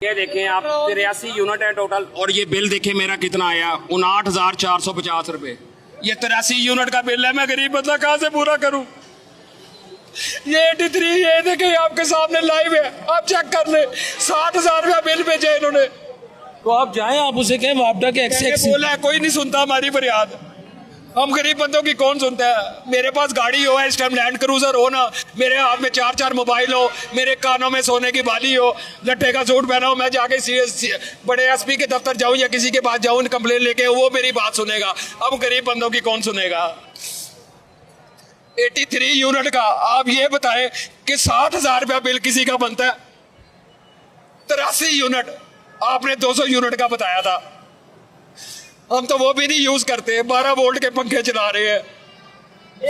ये देखें आप 83 यूनिट है टोटल और ये बिल देखें मेरा कितना आया 59,450 रुपए। ये 83 यूनिट का बिल है, मैं गरीब बंदा कहाँ से पूरा करूं। ये 83 ये देखें आपके सामने लाइव है, आप चेक कर ले। 60,000 रुपया बिल भेजा इन्होंने। तो आप जाएं, आप उसे कहें वापडा के एक्स बोला है, कोई नहीं सुनता हमारी फरियाद। हम गरीब बंदों की कौन सुनता है। मेरे पास गाड़ी हो, इस टाइम लैंड क्रूजर हो ना, मेरे हाथ में 4 मोबाइल हो, मेरे कानों में सोने की बाली हो, लट्ठे का सूट पहना हो, मैं जाके बड़े एसपी के दफ्तर जाऊं या किसी के पास जाऊं कंप्लेन लेके, वो मेरी बात सुनेगा। अब गरीब बंदों की कौन सुनेगा। 83 यूनिट का आप ये बताएं कि 60,000 रुपया बिल किसी का बनता है। 83 यूनिट आपने 200 यूनिट का बताया था, हम तो वो भी नहीं यूज करते, 12 वोल्ट के पंखे चला रहे हैं।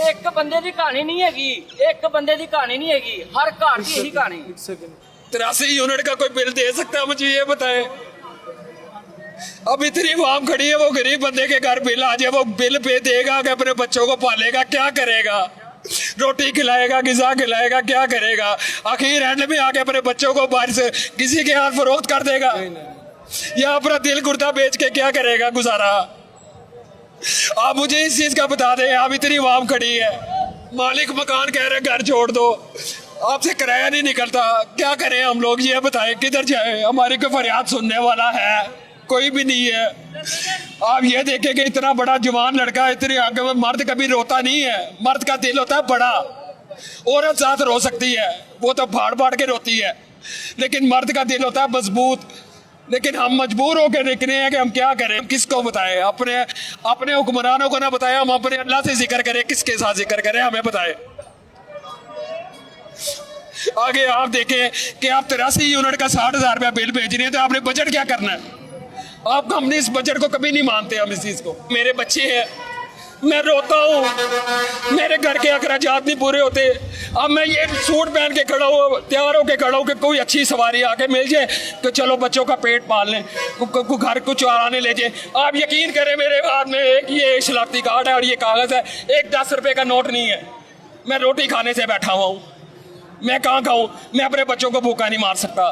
एक बंदे की कहानी नहीं हैगी, एक बंदे की कहानी नहीं हैगी, हर घर की यही कहानी। 83 यूनिट का कोई बिल दे सकता है, मुझे ये बताएं। अब इतनी आवाम खड़ी है, वो गरीब बंदे के घर बिल आ जाए, वो बिल पे देगा कि अपने बच्चों को पालेगा, क्या करेगा। रोटी खिलाएगा, गिजा खिलाएगा, क्या करेगा। आखिर एंड में आके अपने बच्चों को बाहर से किसी के हाथ फरोख्त कर देगा या अपना दिल गुर्दा बेच के क्या करेगा गुजारा। आप मुझे इस चीज का बता दें। आप इतनी आवाम खड़ी है, मालिक मकान कह रहे घर छोड़ दो, आपसे किराया नहीं निकलता, क्या करें हम लोग। ये बताएं किधर जाए, हमारी कोई फरियाद सुनने वाला है, कोई भी नहीं है। आप ये देखें कि इतना बड़ा जवान लड़का, इतनी आगे में मर्द कभी रोता नहीं है। मर्द का दिल होता है बड़ा, औरत साथ रो सकती है, वो तो फाड़ फाड़ के रोती है, लेकिन मर्द का दिल होता है मजबूत। लेकिन हम मजबूर होकर निकले हैं कि हम क्या करें, किसको बताएं। अपने हुक्मरानों को ना बताएं, हम अपने अल्लाह से जिक्र करें, किसके साथ जिक्र करें, हमें बताएं। आगे आप देखें कि आप 83 यूनिट का 60,000 रुपया बिल भेज रहे हैं, तो आपने बजट क्या करना है। आप हमने इस बजट को कभी नहीं मानते हम इस चीज को। मेरे बच्चे हैं, मैं रोता हूँ, मेरे घर के अखराजात नहीं पूरे होते। अब मैं ये सूट पहन के खड़ा हूँ, तैयार होके खड़ा हूँ कि कोई अच्छी सवारी आके मिल जाए तो चलो बच्चों का पेट पाल लें, घर को चुराने ले जाए। आप यकीन करें मेरे हाथ में एक ये शनाख्ती कार्ड है और ये कागज़ है, एक 10 रुपये का नोट नहीं है। मैं रोटी खाने से बैठा हुआ हूँ, मैं कहाँ खाऊं। मैं अपने बच्चों को भूखा नहीं मार सकता,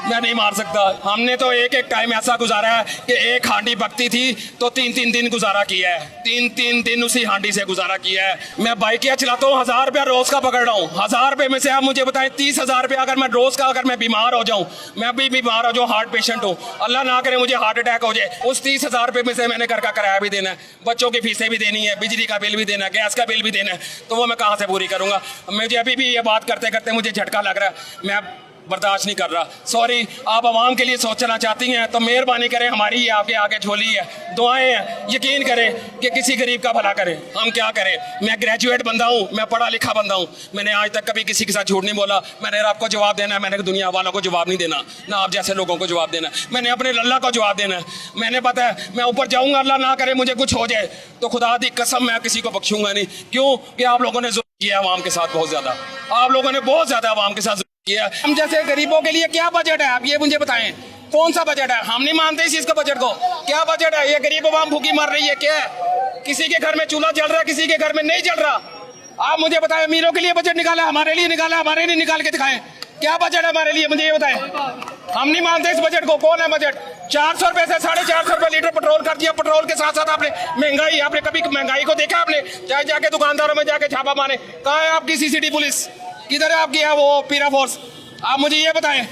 मैं नहीं मार सकता। हमने तो एक टाइम ऐसा गुजारा है कि एक हांडी पकती थी तो 3 दिन गुजारा किया है, 3 दिन उसी हांडी से गुजारा किया है। मैं बाइक क्या चलाता हूँ, 1000 रुपया रोज का पकड़ रहा हूँ। 1000 रुपये में से आप मुझे बताएं 30,000 रुपया अगर मैं रोज का, अगर मैं बीमार हो जाऊँ, मैं भी बीमार हो जाऊँ, हार्ट पेशेंट हूँ, अल्लाह ना करे मुझे हार्ट अटैक हो जाए, उस 30,000 रुपये में से मैंने घर का किराया भी देना है, बच्चों की फीसें भी देनी है, बिजली का बिल भी देना है, गैस का बिल भी देना है, तो वो मैं कहाँ से पूरी करूँगा। मुझे अभी भी ये बात करते करते मुझे झटका लग रहा है, मैं बर्दाश्त नहीं कर रहा। सॉरी, आप आवाम के लिए सोचना चाहती हैं तो मेहरबानी करें, हमारी ये आपके आगे झोली है, दुआएं हैं, यकीन करें कि किसी गरीब का भला करें। हम क्या करें, मैं ग्रेजुएट बंदा हूँ, मैं पढ़ा लिखा बंदा हूँ, मैंने आज तक कभी किसी के साथ झूठ नहीं बोला। मैंने आपको जवाब देना है, मैंने दुनिया वालों को जवाब नहीं देना, ना आप जैसे लोगों को जवाब देना है, मैंने अपने अल्लाह को जवाब देना है। मैंने पता है मैं ऊपर जाऊँगा, अल्लाह ना करे मुझे कुछ हो जाए तो खुदा दी कसम मैं किसी को बख्शूंगा नहीं। क्यों कि आप लोगों ने जुल्म किया आवाम के साथ, बहुत ज़्यादा आप लोगों ने बहुत ज़्यादा आवाम के साथ किया। हम जैसे गरीबों के लिए क्या बजट है, आप ये मुझे बताएं, कौन सा बजट है। हम नहीं मानते इस चीज का बजट को, क्या बजट है। ये गरीब आवाम भूखी मर रही है, क्या है। किसी के घर में चूल्हा जल रहा है, किसी के घर में नहीं जल रहा। आप मुझे बताएं, अमीरों के लिए बजट निकाला, हमारे लिए निकाला, हमारे लिए निकाल के दिखाएं क्या बजट है हमारे लिए, मुझे ये बताएं। हम नहीं मानते इस बजट को। कौन है बजट। 400 रुपए से 450 रुपए लीटर पेट्रोल कर दिया। पेट्रोल के साथ साथ आपने महंगाई, आपने कभी महंगाई को देखा आपने। चाहे जाके दुकानदारों में जाके छापा मारे, कहाँ है आपकी सीसीटी पुलिस, किधर है आपकी वो पीरा फोर्स। आप मुझे ये बताएं,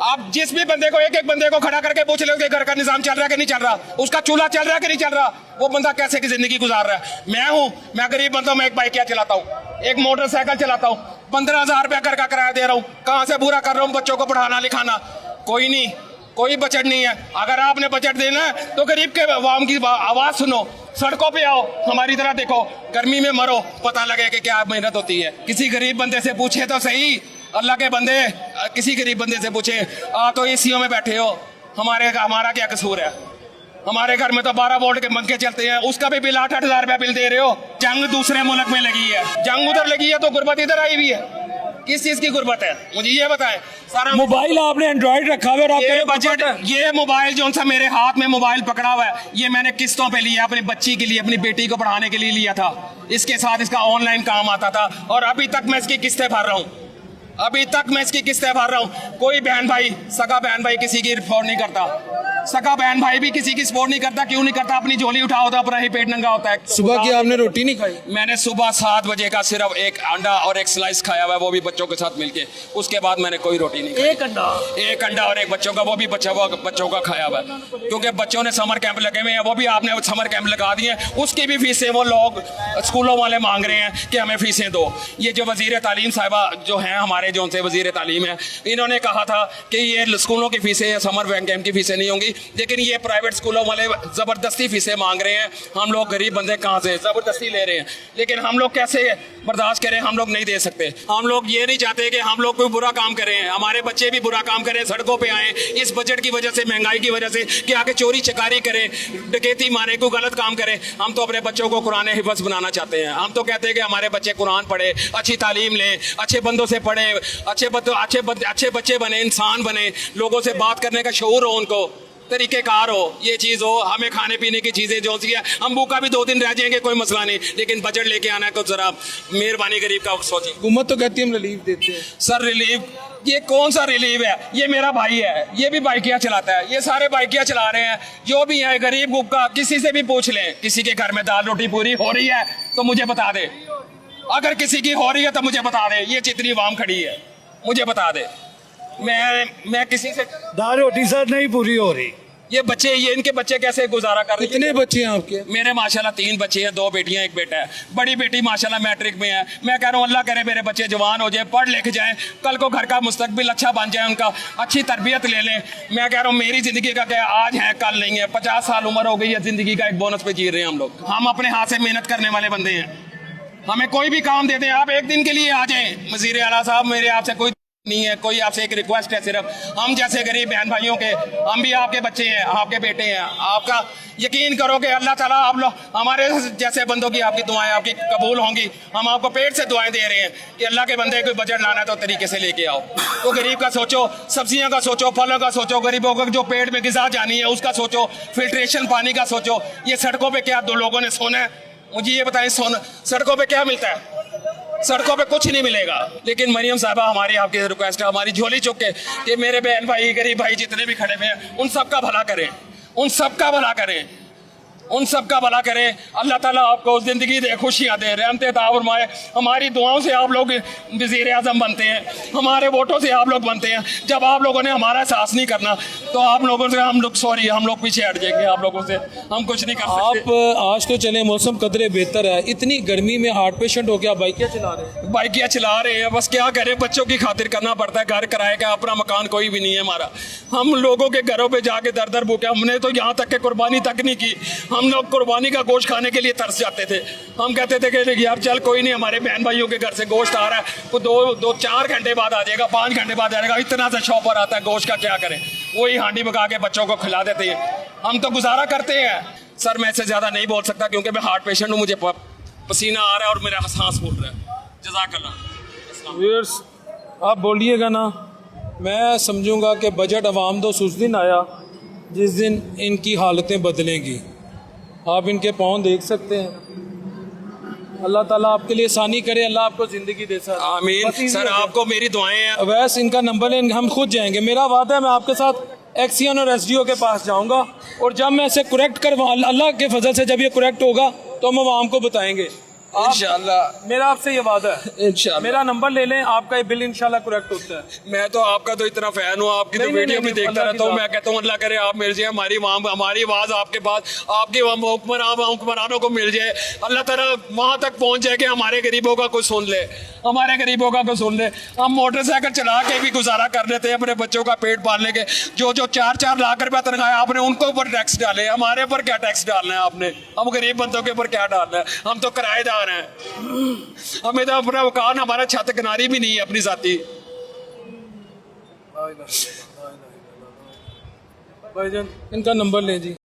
आप जिस भी बंदे को एक बंदे को खड़ा करके पूछ लो कि घर का निजाम चल रहा है कि नहीं चल रहा, उसका चूल्हा चल रहा है कि नहीं चल रहा, वो बंदा कैसे की जिंदगी गुजार रहा है। मैं गरीब बंदा हूं, मैं एक बाइक क्या चलाता हूँ, एक मोटरसाइकिल चलाता हूँ, 15,000 रुपया घर का किराया दे रहा हूँ, कहाँ से पूरा कर रहा हूँ बच्चों को पढ़ाना लिखाना। कोई नहीं, कोई बजट नहीं है। अगर आपने बजट देना है तो गरीब के आवाम की आवाज सुनो, सड़कों पे आओ, हमारी तरह देखो, गर्मी में मरो, पता लगे कि क्या मेहनत होती है। किसी गरीब बंदे से पूछे तो सही, अल्लाह के बंदे, किसी गरीब बंदे से पूछे। तो एसीओ में बैठे हो, हमारा क्या कसूर है। हमारे घर में तो 12 वोल्ट के पंखे चलते हैं, उसका भी बिल 8,000 रुपया बिल दे रहे हो। जंग दूसरे मुल्क में लगी है, जंग उधर लगी है तो गुर्बत इधर आई हुई है। किस चीज की गुर्बत है, मुझे ये बताएं। सारा मोबाइल आपने एंड्रॉइड रखा हुआ है और ये बजट, ये मोबाइल जो सा मेरे हाथ में मोबाइल पकड़ा हुआ है, ये मैंने किस्तों पे लिया, अपनी बच्ची के लिए, अपनी बेटी को पढ़ाने के लिए लिया था। इसके साथ इसका ऑनलाइन काम आता था और अभी तक मैं इसकी किस्तें भर रहा हूँ। अभी तक मैं इसकी किस्तें भर रहा हूँ। कोई बहन भाई, सगा बहन भाई किसी की सपोर्ट नहीं करता। सगा बहन भाई भी किसी की सपोर्ट नहीं करता। क्यों नहीं करता? अपनी झोली उठा होता, अपना ही पेट नंगा होता है। सुबह की आपने रोटी नहीं खाई? मैंने सुबह 7 बजे का सिर्फ एक अंडा और एक स्लाइस खाया हुआ है, वो भी बच्चों के साथ मिलके। उसके बाद मैंने कोई रोटी नहीं खाई। एक अंडा और एक बच्चों का, वो भी बच्चों का खाया हुआ है। क्योंकि बच्चों ने समर कैंप लगे हुए हैं, वो भी आपने समर कैंप लगा दिए, उसकी भी फीसें वो लोग स्कूलों वाले मांग रहे हैं कि हमें फीसें दो। ये जो वजीर तालीम साहिबा जो हैं हमारे, जो उनसे वजीर तालीम है, इन्होंने कहा था कि ये स्कूलों की फीसें या समर कैंप की फीसें नहीं होंगी, लेकिन ये प्राइवेट स्कूलों वाले ज़बरदस्ती फीसें मांग रहे हैं। हम लोग गरीब बंदे कहाँ से ज़बरदस्ती ले रहे हैं, लेकिन हम लोग कैसे बर्दाश्त करें? हम लोग नहीं दे सकते। हम लोग ये नहीं चाहते कि हम लोग कोई बुरा काम करें, हमारे बच्चे भी बुरा काम करें, सड़कों पे आए इस बजट की वजह से, महंगाई की वजह से, कि आके चोरी चकारी करें, डकैती मारे, कोई गलत काम करें। हम तो अपने बच्चों को कुरान हिफ्ज़ बनाना चाहते हैं। हम तो कहते हैं कि हमारे बच्चे कुरान पढ़े, अच्छी तालीम लें, अच्छे बंदों से पढ़े, अच्छे बच्चे बने, इंसान बने, लोगों से बात करने का शऊर हो, उनको तरीक़ेकार हो, ये चीज़ हो। हमें खाने पीने की चीज़ें जो सी है, हम भूखा भी 2 दिन रह जाएंगे, कोई मसला नहीं, लेकिन बजट लेके आना है तो ज़रा मेहरबानी गरीब का सोचिए। हुकूमत तो कहती है हम रिलीफ देते हैं। सर रिलीफ, ये कौन सा रिलीफ है? ये मेरा भाई है, ये भी बाइकियाँ चलाता है, ये सारे बाइकियाँ चला रहे हैं, जो भी है गरीब गुब्बा, किसी से भी पूछ लें। किसी के घर में दाल रोटी पूरी हो रही है तो मुझे बता दे, अगर किसी की हो रही है तो मुझे बता दे। ये जितनी आवाम खड़ी है मुझे बता दे। मैं किसी से दाल रोटी सर नहीं पूरी हो रही। ये बच्चे, ये इनके बच्चे कैसे गुजारा कर रहे हैं? कितने बच्चे हैं आपके? मेरे माशाल्लाह 3 बच्चे हैं, 2 बेटियां, 1 बेटा है। बड़ी बेटी माशाल्लाह मैट्रिक में है। मैं कह रहा हूँ अल्लाह करे मेरे बच्चे जवान हो जाए, पढ़ लिख जाएं, कल को घर का मुस्तकबिल अच्छा बन जाए, उनका अच्छी तरबियत ले लें। मैं कह रहा हूँ मेरी ज़िंदगी का क्या आज है कल नहीं है। 50 साल उम्र हो गई है, ज़िंदगी का एक बोनस पे जी रहे हैं हम लोग। हम अपने हाथ से मेहनत करने वाले बंदे हैं। हमें कोई भी काम दे दें, आप एक दिन के लिए आ जाएं, वज़ीर आला साहब, मेरे आपसे कोई नहीं है, कोई आपसे एक रिक्वेस्ट है सिर्फ, हम जैसे गरीब बहन भाइयों के, हम भी आपके बच्चे हैं, आपके बेटे हैं। आपका यकीन करो कि अल्लाह ताला आप लोग हमारे जैसे बंदों की, आपकी दुआएं आपकी कबूल होंगी। हम आपको पेट से दुआएं दे रहे हैं कि अल्लाह के बंदे कोई बजट लाना है तो तरीके से लेके आओ। तो गरीब का सोचो, सब्जियों का सोचो, फलों का सोचो, गरीबों को जो पेट में ग़िज़ा जानी है उसका सोचो, फिल्ट्रेशन पानी का सोचो। ये सड़कों पर क्या 2 लोगों ने सोना है? मुझे ये बताएं, सोना सड़कों पर क्या मिलता है? सड़कों पे कुछ नहीं मिलेगा। लेकिन मरियम साहबा, हमारी आपकी रिक्वेस्ट है, हमारी झोली चुक के कि मेरे बहन भाई, गरीब भाई जितने भी खड़े हुए हैं, उन सब का भला करें, उन सब का भला करें, उन सब का भला करें। अल्लाह ताला आपको ज़िंदगी दे, खुशियाँ दे, रहमतें अता फरमाए। हमारी दुआओं से आप लोग वज़ीर आज़म बनते हैं, हमारे वोटों से आप लोग बनते हैं। जब आप लोगों ने हमारा एहसास नहीं करना तो आप लोगों से हम लोग पीछे हट जाएंगे। आप लोगों से हम कुछ नहीं कर सकते। आप आज तो चले, मौसम कदरे बेहतर है, इतनी गर्मी में हार्ट पेशेंट हो गया, बाइकियाँ चला रहे हैं? बाइकियाँ चला रहे हैं, बस क्या करें, बच्चों की खातिर करना पड़ता है। घर किराए का, अपना मकान कोई भी नहीं है हमारा। हम लोगों के घरों पे जाके दर दर भूखे, हमने तो यहाँ तक के कुर्बानी तक नहीं की। हम लोग कुर्बानी का गोश्त खाने के लिए तरस जाते थे। हम कहते थे कि यार चल कोई नहीं, हमारे बहन भाइयों के घर से गोश्त आ रहा है, वो 2-4 घंटे बाद आ जाएगा, 5 घंटे बाद आ जाएगा, इतना सा शॉपर आता है गोश्त का, क्या करें? वही हांडी पका के बच्चों को खिला देते हैं। हम तो गुजारा करते हैं। सर मैं इससे ज़्यादा नहीं बोल सकता क्योंकि मैं हार्ट पेशेंट हूँ, मुझे पसीना आ रहा है और मेरा सांस फूल रहा है। जज़ाकल्लाह। व्यूअर्स, आप बोलिएगा ना, मैं समझूंगा कि बजट अवाम दो उस दिन आया जिस दिन इनकी हालतें बदलेंगी। आप इनके पाँव देख सकते हैं। अल्लाह ताला आपके लिए आसानी करे, अल्लाह आपको ज़िंदगी दे सर। आमीन। सर आपको मेरी दुआएं हैं। वैसे इनका नंबर है, हम खुद जाएंगे। मेरा वादा है मैं आपके साथ एक्सियन और एसडीओ के पास जाऊंगा, और जब मैं इसे करेक्ट करवा, अल्लाह के फजल से जब ये करेक्ट होगा तो हम आवाम को बताएंगे इंशाअल्लाह। मेरा आपसे ये वादा है, इंशाअल्लाह। मेरा नंबर ले लें, आपका ये बिल इंशाअल्लाह करेक्ट होता है। मैं तो आपका तो इतना फैन हूँ, आपकी तो वीडियो भी देखता रहता हूँ। मैं कहता हूँ अल्लाह करे आप मिल जाए, हमारी आवाज़ आपके पास, आपके हुक्मरानों को मिल जाए। अल्लाह ताला वहाँ तक पहुँच जाए कि हमारे गरीबों का कुछ सुन ले, हमारे गरीबों का कुछ सुन ले। हम मोटरसाइकिल चला के भी गुजारा कर लेते हैं अपने बच्चों का पेट पालने के। जो 4-4 लाख रुपया तनख्वाह आपने उनको ऊपर टैक्स डाले, हमारे ऊपर क्या टैक्स डालना है आपने? हम गरीब बंदों के ऊपर क्या डालना है? हम तो किराएदार हैं, हमें तो अपना मकान, हमारा छत किनारी भी नहीं है अपनी जाती। भाईजान इनका नंबर लें जी।